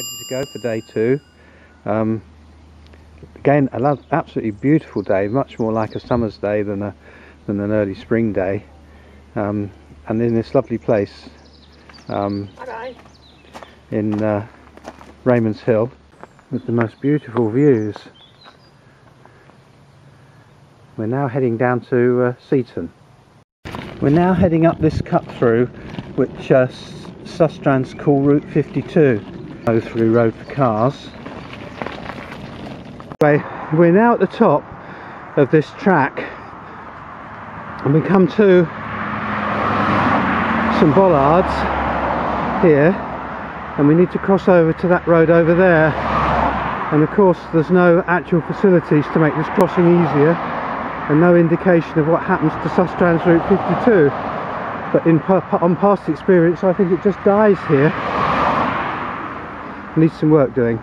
ready to go for day 2. Again, absolutely beautiful day, much more like a summer's day than an early spring day, and in this lovely place in Raymonds Hill with the most beautiful views. We're now heading down to Seaton. We're now heading up this cut through which Sustrans call Route 52, go through road for cars. We're now at the top of this track and we come to some bollards here and we need to cross over to that road over there, and of course there's no actual facilities to make this crossing easier and no indication of what happens to Sustrans Route 52, but on past experience I think it just dies here. Needs some work doing.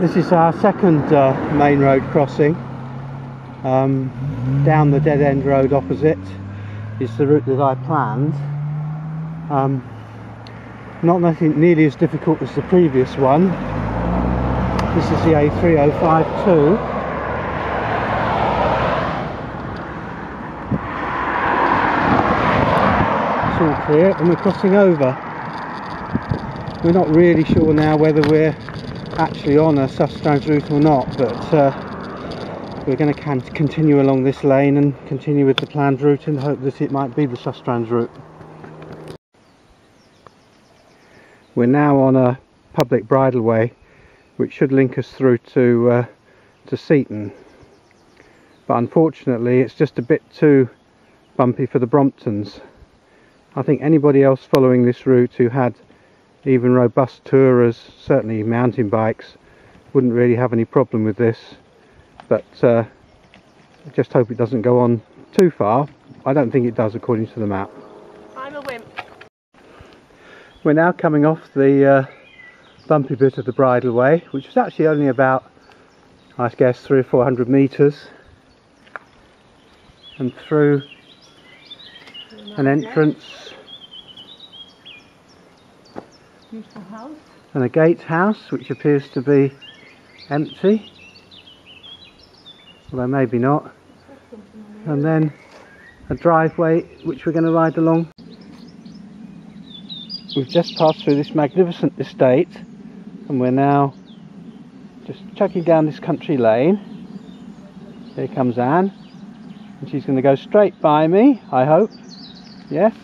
This is our second main road crossing. Down the dead end road opposite is the route that I planned. Not nothing nearly as difficult as the previous one. This is the A3052. It's all clear and we're crossing over. We're not really sure now whether we're actually on a Sustrans route or not, but we're going to continue along this lane and continue with the planned route in the hope that it might be the Sustrans route. We're now on a public bridleway which should link us through to Seaton, but unfortunately it's just a bit too bumpy for the Bromtons. I think anybody else following this route who had even robust tourers, certainly mountain bikes, wouldn't really have any problem with this, but I just hope it doesn't go on too far. I don't think it does according to the map. I'm a wimp. We're now coming off the bumpy bit of the bridleway, which was actually only about, I guess, 300 or 400 metres, and through an entrance house. And a gatehouse which appears to be empty, although maybe not, and then a driveway which we're going to ride along. We've just passed through this magnificent estate and we're now just chucking down this country lane. Here comes Anne and she's going to go straight by me, I hope. Yes,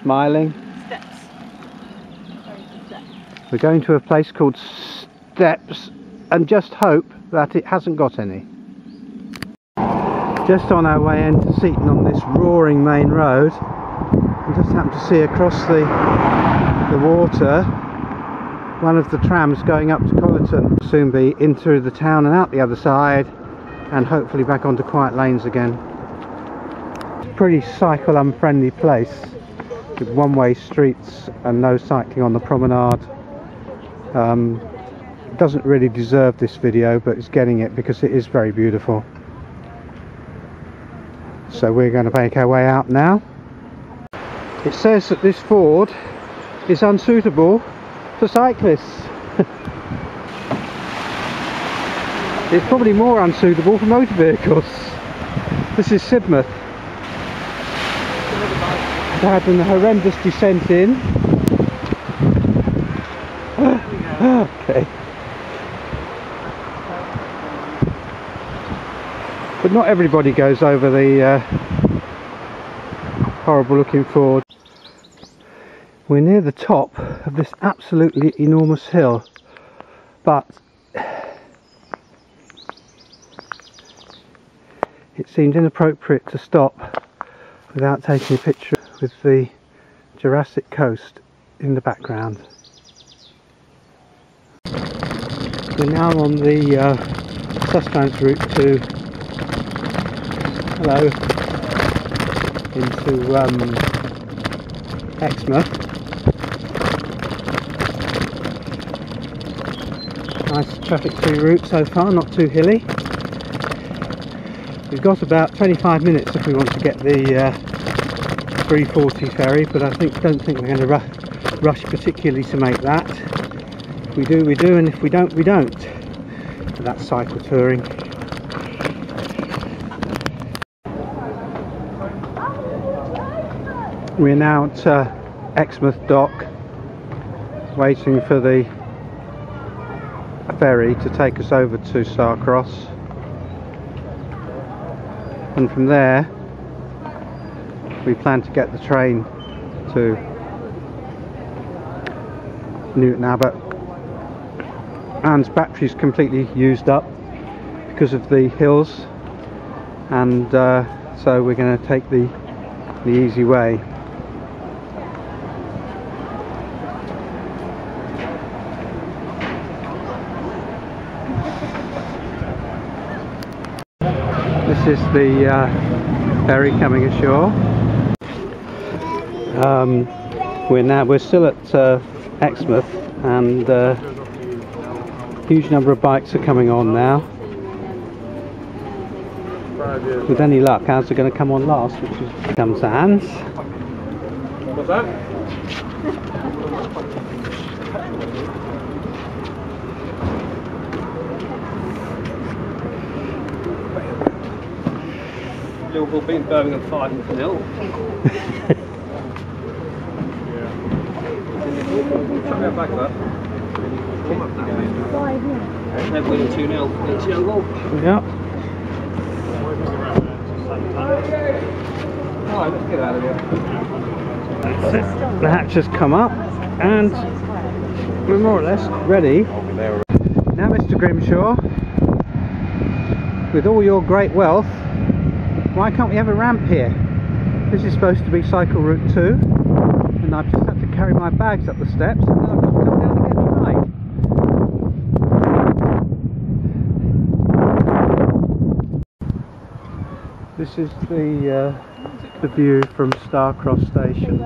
smiling. We're going to a place called Steps and just hope that it hasn't got any. Just on our way into Seaton on this roaring main road, I just happened to see across the water one of the trams going up to Collerton. We'll soon be in through the town and out the other side and hopefully back onto quiet lanes again. It's a pretty cycle unfriendly place with one-way streets and no cycling on the promenade. It doesn't really deserve this video, but it's getting it because it is very beautiful. So we're going to make our way out now. It says that this ford is unsuitable for cyclists. It's probably more unsuitable for motor vehicles. This is Sidmouth. Had a horrendous descent in. Okay. But not everybody goes over the horrible looking ford. We're near the top of this absolutely enormous hill, but it seemed inappropriate to stop without taking a picture with the Jurassic coast in the background. We're now on the Sustrans route to into Exmouth. Nice traffic-free route so far, not too hilly. We've got about 25 minutes if we want to get the 340 ferry, but don't think we're going to rush particularly to make that. If we do, we do, and if we don't, we don't. But that's cycle touring. We're now at Exmouth Dock, waiting for the ferry to take us over to Starcross, and from there we plan to get the train to Newton Abbot. Anne's battery's completely used up because of the hills, and so we're going to take the easy way. This is the ferry coming ashore. We're still at Exmouth, and huge number of bikes are coming on now. With any luck, ours are going to come on last, which comes to Anne's. What's that? Liverpool beat Birmingham 5-0. Something back of that. They're winning 2-0. It's young goal. Yep. Alright, let's get out of here. The hatch has come up, and we're more or less ready. Now, Mr. Grimshaw, with all your great wealth, why can't we have a ramp here? This is supposed to be cycle route 2, and I've just had to carry my bags up the steps, and then I've got to come down and get the bike. This is the view from Starcross Station.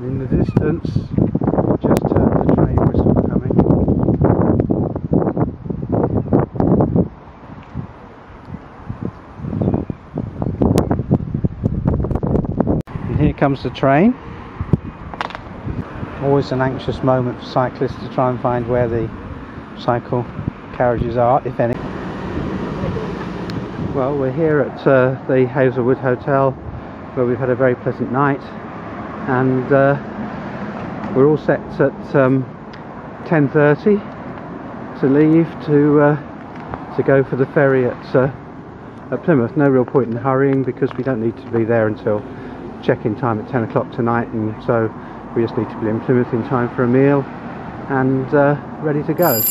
In the distance, just heard the train whistle coming. And here comes the train. Always an anxious moment for cyclists to try and find where the cycle carriages are, if any. Well, we're here at the Hazelwood Hotel, where we've had a very pleasant night, and we're all set at 10:30 to leave to go for the ferry at Plymouth. No real point in hurrying, because we don't need to be there until check-in time at 10 o'clock tonight, and so we just need to be in Plymouth in time for a meal and ready to go.